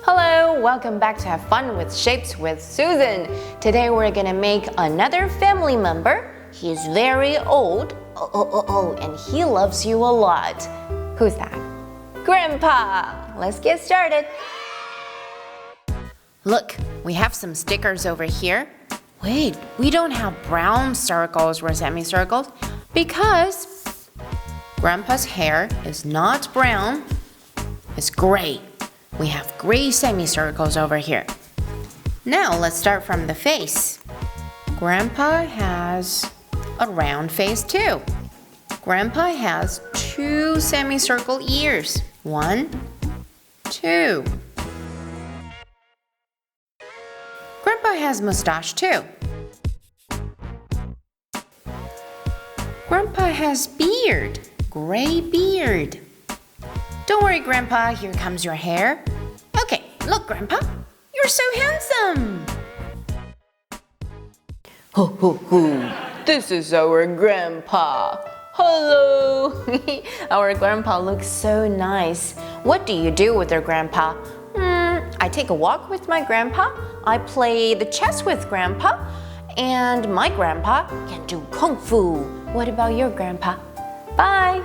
Hello, welcome back to Have Fun with Shapes with Susan. Today we're gonna make another family member. He's very old, and he loves you a lot. Who's that? Grandpa! Let's get started. Look, we have some stickers over here. Wait, we don't have brown circles or semicircles because Grandpa's hair is not brown, it's gray. We have gray semicircles over here. Now let's start from the face. Grandpa has a round face too. Grandpa has 2 semicircle ears. 1, 2. Grandpa has mustache too. Grandpa has beard, gray beard. Don't worry, Grandpa, here comes your hair. Okay, look, Grandpa, you're so handsome. Ho, ho, ho. This is our Grandpa. Hello. Our Grandpa looks so nice. What do you do with your Grandpa? I take a walk with my Grandpa. I play the chess with Grandpa. And my Grandpa can do Kung Fu. What about your Grandpa? Bye.